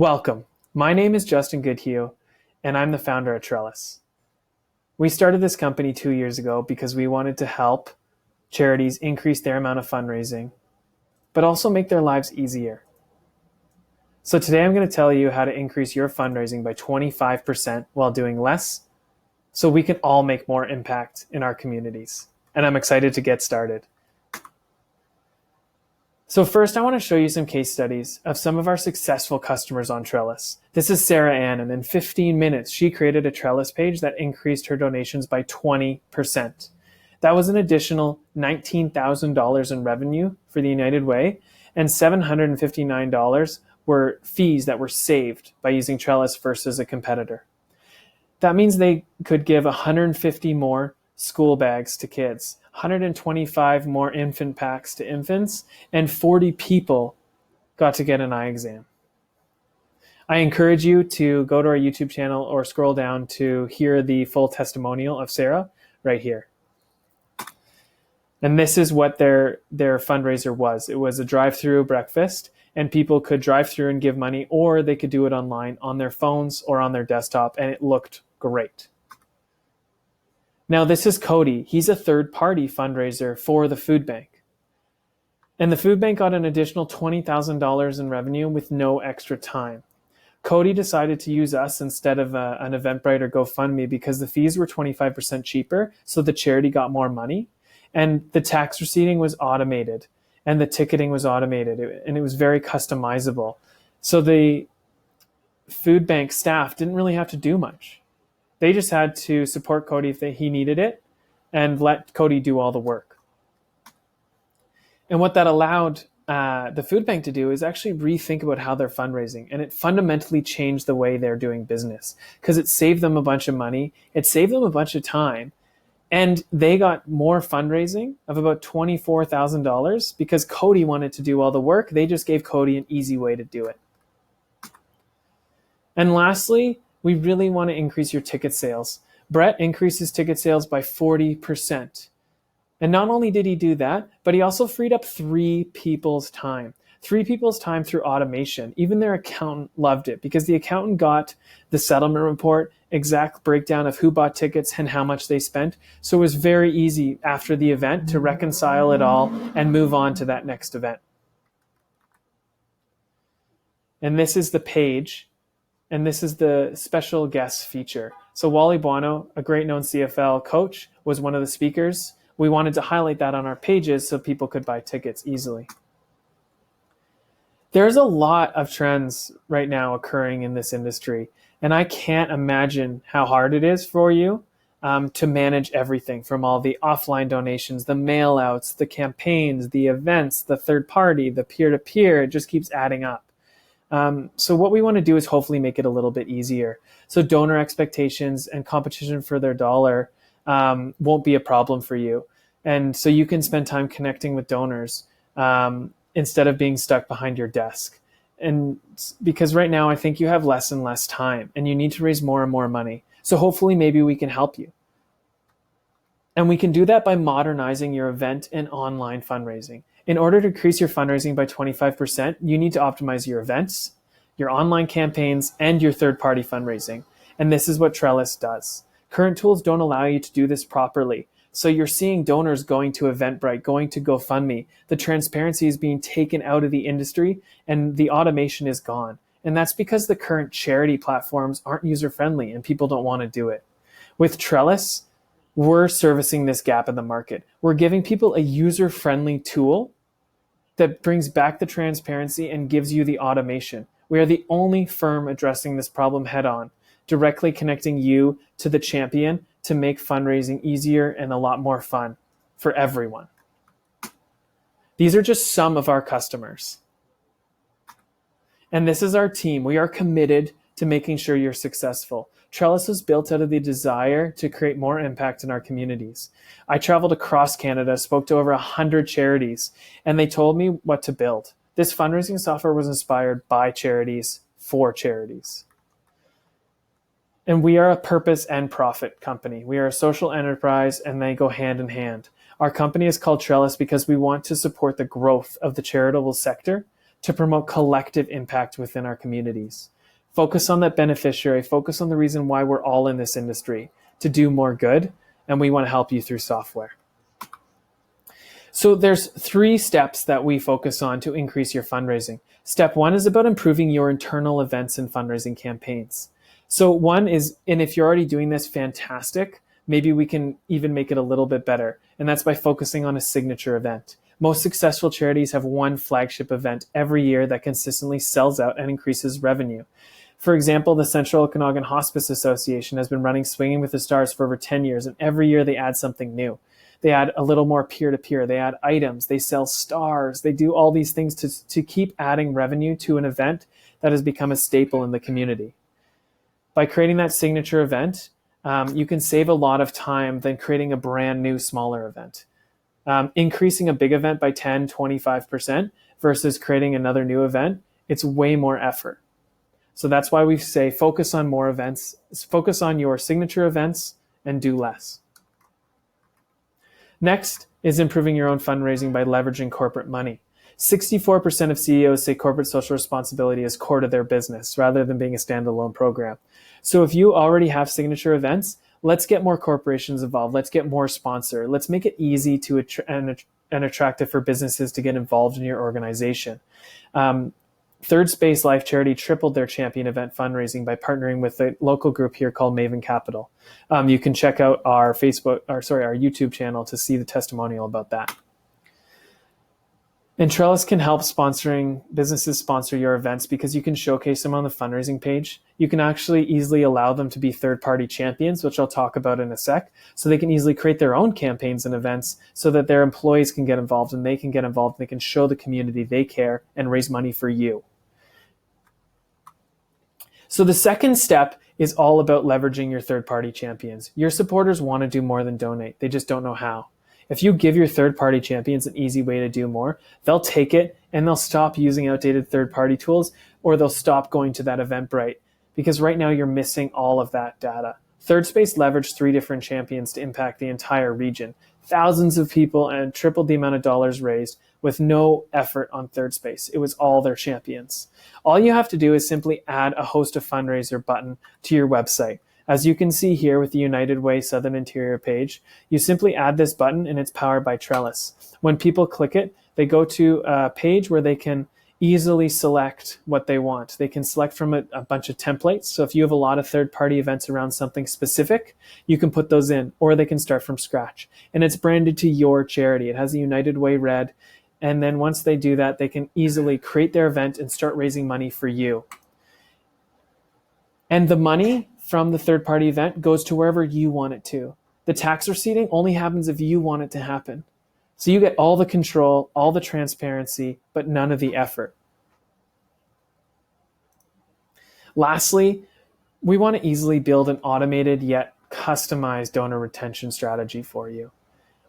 Welcome. My name is Justin Goodhue, and I'm the founder of Trellis. We started this company 2 years ago because we wanted to help charities increase their amount of fundraising, but also make their lives easier. So today I'm going to tell you how to increase your fundraising by 25% while doing less, so we can all make more impact in our communities. And I'm excited to get started. So first, I want to show you some case studies of some of our successful customers on Trellis. This is Sarah Ann, and in 15 minutes, she created a Trellis page that increased her donations by 20%. That was an additional $19,000 in revenue for the United Way, and $759 were fees that were saved by using Trellis versus a competitor. That means they could give 150 more school bags to kids, 125 more infant packs to infants, and 40 people got to get an eye exam. I encourage you to go to our YouTube channel or scroll down to hear the full testimonial of Sarah right here. And this is what their fundraiser was. It was a drive-through breakfast, and people could drive through and give money, or they could do it online on their phones or on their desktop, and it looked great. Now, this is Cody. He's a third-party fundraiser for the food bank. And the food bank got an additional $20,000 in revenue with no extra time. Cody decided to use us instead of an Eventbrite or GoFundMe because the fees were 25% cheaper, so the charity got more money. And the tax receipting was automated, and the ticketing was automated, and it was very customizable. So the food bank staff didn't really have to do much. They just had to support Cody if he needed it and let Cody do all the work. And what that allowed the food bank to do is actually rethink about how they're fundraising. And it fundamentally changed the way they're doing business because it saved them a bunch of money. It saved them a bunch of time. And they got more fundraising of about $24,000 because Cody wanted to do all the work. They just gave Cody an easy way to do it. And lastly, we really want to increase your ticket sales. Brett increases ticket sales by 40%. And not only did he do that, but he also freed up 3 people's time. 3 people's time through automation. Even their accountant loved it because the accountant got the settlement report, exact breakdown of who bought tickets and how much they spent. So it was very easy after the event to reconcile it all and move on to that next event. And this is the page. And this is the special guest feature. So Wally Buono, a great known CFL coach, was one of the speakers. We wanted to highlight that on our pages so people could buy tickets easily. There's a lot of trends right now occurring in this industry, and I can't imagine how hard it is for you to manage everything from all the offline donations, the mail outs, the campaigns, the events, the third party, the peer-to-peer. It just keeps adding up. So what we want to do is hopefully make it a little bit easier. So donor expectations and competition for their dollar won't be a problem for you. And so you can spend time connecting with donors instead of being stuck behind your desk. And because right now I think you have less and less time and you need to raise more and more money. So hopefully maybe we can help you. And we can do that by modernizing your event and online fundraising. In order to increase your fundraising by 25%, you need to optimize your events, your online campaigns, and your third-party fundraising. And this is what Trellis does. Current tools don't allow you to do this properly. So you're seeing donors going to Eventbrite, going to GoFundMe. The transparency is being taken out of the industry and the automation is gone. And that's because the current charity platforms aren't user-friendly and people don't want to do it. With Trellis, we're servicing this gap in the market. We're giving people a user-friendly tool that brings back the transparency and gives you the automation. We are the only firm addressing this problem head-on, directly connecting you to the champion to make fundraising easier and a lot more fun for everyone. These are just some of our customers. And this is our team. We are committed to making sure you're successful. Trellis was built out of the desire to create more impact in our communities. I traveled across Canada, spoke to over 100 charities, and they told me what to build. This fundraising software was inspired by charities for charities. And we are a purpose and profit company. We are a social enterprise, and they go hand in hand. Our company is called Trellis because we want to support the growth of the charitable sector to promote collective impact within our communities. Focus on that beneficiary, focus on the reason why we're all in this industry, to do more good, and we want to help you through software. So there's 3 steps that we focus on to increase your fundraising. Step 1 is about improving your internal events and fundraising campaigns. So one is, and if you're already doing this, fantastic, maybe we can even make it a little bit better. And that's by focusing on a signature event. Most successful charities have one flagship event every year that consistently sells out and increases revenue. For example, the Central Okanagan Hospice Association has been running Swinging with the Stars for over 10 years, and every year they add something new. They add a little more peer-to-peer, they add items, they sell stars, they do all these things to keep adding revenue to an event that has become a staple in the community. By creating that signature event, you can save a lot of time than creating a brand new, smaller event. Increasing a big event by 10, 25% versus creating another new event, it's way more effort. So that's why we say focus on more events, focus on your signature events, and do less. Next is improving your own fundraising by leveraging corporate money. 64% of CEOs say corporate social responsibility is core to their business rather than being a standalone program. So if you already have signature events, let's get more corporations involved. Let's get more sponsor. Let's make it easy to and attractive for businesses to get involved in your organization. Third Space Life Charity tripled their champion event fundraising by partnering with a local group here called Maven Capital. You can check out our YouTube channel to see the testimonial about that. And Trellis can help businesses sponsor your events because you can showcase them on the fundraising page. You can actually easily allow them to be third-party champions, which I'll talk about in a sec, so they can easily create their own campaigns and events so that their employees can get involved and they can get involved and they can show the community they care and raise money for you. So the second step is all about leveraging your third-party champions. Your supporters want to do more than donate. They just don't know how. If you give your third-party champions an easy way to do more, they'll take it and they'll stop using outdated third-party tools, or they'll stop going to that Eventbrite, because right now you're missing all of that data. Third Space leveraged 3 different champions to impact the entire region, thousands of people, and tripled the amount of dollars raised with no effort on Third Space. It was all their champions. All you have to do is simply add a host a fundraiser button to your website. As you can see here with the United Way Southern Interior page, you simply add this button and it's powered by Trellis. When people click it, they go to a page where they can easily select what they want. They can select from a bunch of templates. So if you have a lot of third-party events around something specific, you can put those in, or they can start from scratch. And it's branded to your charity. It has a United Way red. And then once they do that, they can easily create their event and start raising money for you. And the money from the third-party event goes to wherever you want it to. The tax receipting only happens if you want it to happen. So you get all the control, all the transparency, but none of the effort. Lastly, we want to easily build an automated yet customized donor retention strategy for you.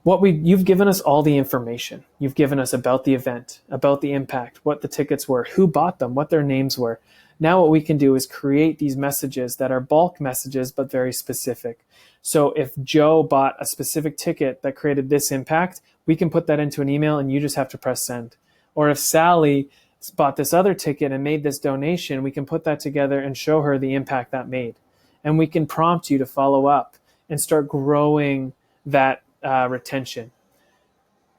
You've given us all the information. You've given us about the event, about the impact, what the tickets were, who bought them, what their names were. Now what we can do is create these messages that are bulk messages, but very specific. So if Joe bought a specific ticket that created this impact, we can put that into an email and you just have to press send. Or if Sally bought this other ticket and made this donation, we can put that together and show her the impact that made. And we can prompt you to follow up and start growing that retention.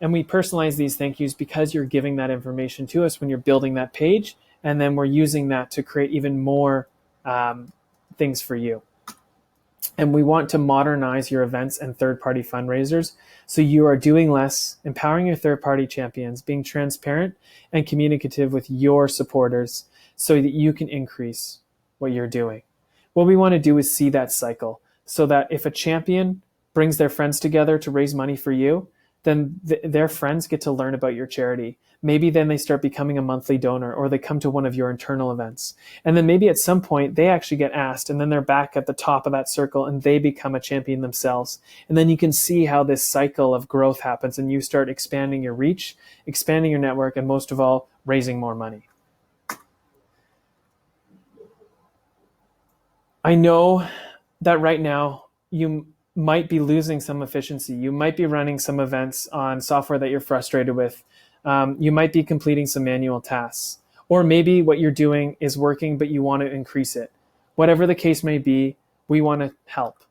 And we personalize these thank yous because you're giving that information to us when you're building that page, and then we're using that to create even more things for you. And we want to modernize your events and third-party fundraisers so you are doing less, empowering your third-party champions, being transparent and communicative with your supporters so that you can increase what you're doing. What we want to do is see that cycle so that if a champion brings their friends together to raise money for you, then their friends get to learn about your charity. Maybe then they start becoming a monthly donor, or they come to one of your internal events. And then maybe at some point they actually get asked, and then they're back at the top of that circle and they become a champion themselves. And then you can see how this cycle of growth happens and you start expanding your reach, expanding your network, and most of all, raising more money. I know that right now you might be losing some efficiency. You might be running some events on software that you're frustrated with. You might be completing some manual tasks. Or maybe what you're doing is working, but you want to increase it. Whatever the case may be, we want to help.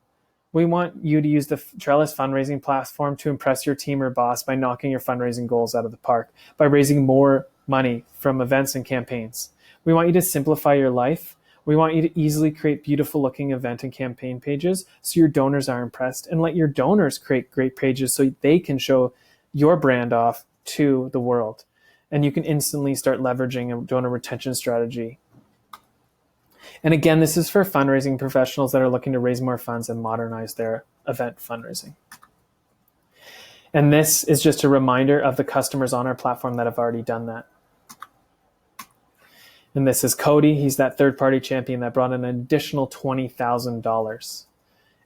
We want you to use the Trellis fundraising platform to impress your team or boss by knocking your fundraising goals out of the park, by raising more money from events and campaigns. We want you to simplify your life. We want you to easily create beautiful looking event and campaign pages so your donors are impressed, and let your donors create great pages so they can show your brand off to the world. And you can instantly start leveraging a donor retention strategy. And again, this is for fundraising professionals that are looking to raise more funds and modernize their event fundraising. And this is just a reminder of the customers on our platform that have already done that. And this is Cody. He's that third-party champion that brought in an additional $20,000.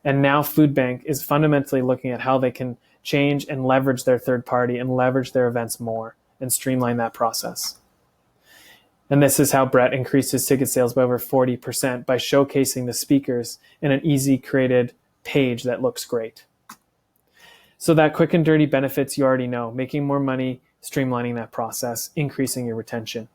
And now Food Bank is fundamentally looking at how they can change and leverage their third party and leverage their events more and streamline that process. And this is how Brett increased his ticket sales by over 40% by showcasing the speakers in an easy created page that looks great. So that quick and dirty benefits you already know: making more money, streamlining that process, increasing your retention.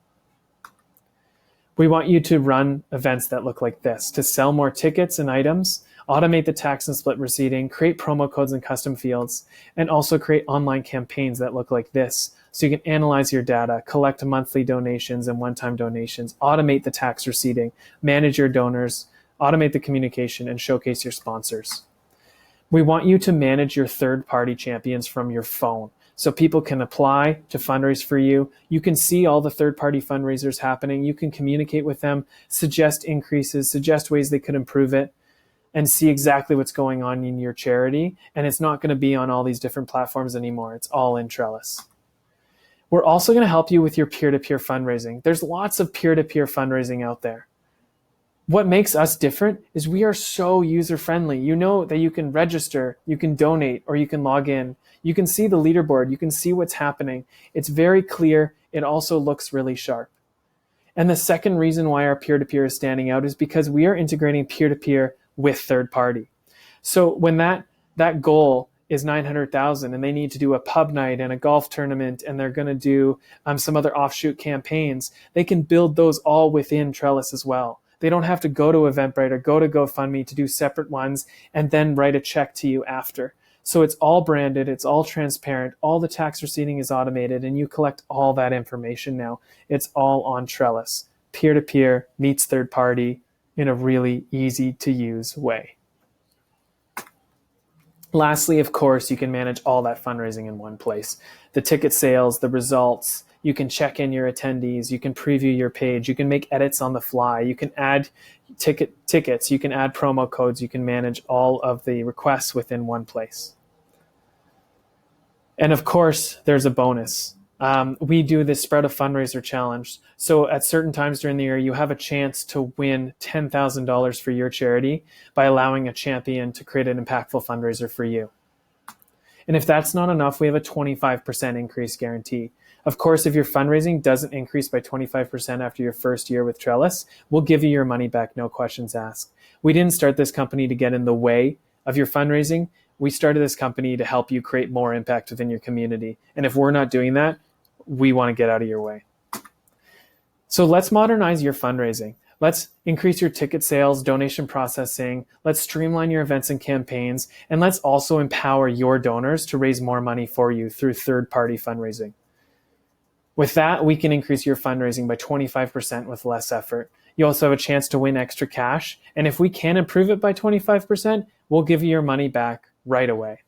We want you to run events that look like this, to sell more tickets and items, automate the tax and split receipting, create promo codes and custom fields, and also create online campaigns that look like this, so you can analyze your data, collect monthly donations and one-time donations, automate the tax receipting, manage your donors, automate the communication, and showcase your sponsors. We want you to manage your third-party champions from your phone, so people can apply to fundraise for you. You can see all the third-party fundraisers happening. You can communicate with them, suggest increases, suggest ways they could improve it, and see exactly what's going on in your charity. And it's not going to be on all these different platforms anymore. It's all in Trellis. We're also going to help you with your peer-to-peer fundraising. There's lots of peer-to-peer fundraising out there. What makes us different is we are so user-friendly. You know that you can register, you can donate, or you can log in. You can see the leaderboard. You can see what's happening. It's very clear. It also looks really sharp. And the second reason why our peer-to-peer is standing out is because we are integrating peer-to-peer with third-party. So when that goal is 900,000 and they need to do a pub night and a golf tournament and they're going to do some other offshoot campaigns, they can build those all within Trellis as well. They don't have to go to Eventbrite or go to GoFundMe to do separate ones and then write a check to you after. So it's all branded, it's all transparent, all the tax receipting is automated, and you collect all that information now. It's all on Trellis. Peer-to-peer meets third party in a really easy to use way. Lastly, of course, you can manage all that fundraising in one place. The ticket sales, the results, you can check in your attendees, you can preview your page, you can make edits on the fly, you can add tickets, you can add promo codes, you can manage all of the requests within one place. And of course, there's a bonus. We do this Spread a Fundraiser challenge. So at certain times during the year, you have a chance to win $10,000 for your charity by allowing a champion to create an impactful fundraiser for you. And if that's not enough, we have a 25% increase guarantee. Of course, if your fundraising doesn't increase by 25% after your first year with Trellis, we'll give you your money back, no questions asked. We didn't start this company to get in the way of your fundraising. We started this company to help you create more impact within your community. And if we're not doing that, we want to get out of your way. So let's modernize your fundraising. Let's increase your ticket sales, donation processing. Let's streamline your events and campaigns. And let's also empower your donors to raise more money for you through third-party fundraising. With that, we can increase your fundraising by 25% with less effort. You also have a chance to win extra cash. And if we can improve it by 25%, we'll give you your money back right away.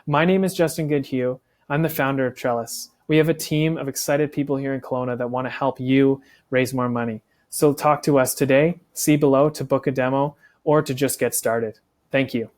My name is Justin Goodhue. I'm the founder of Trellis. We have a team of excited people here in Kelowna that want to help you raise more money. So talk to us today, see below to book a demo or to just get started. Thank you.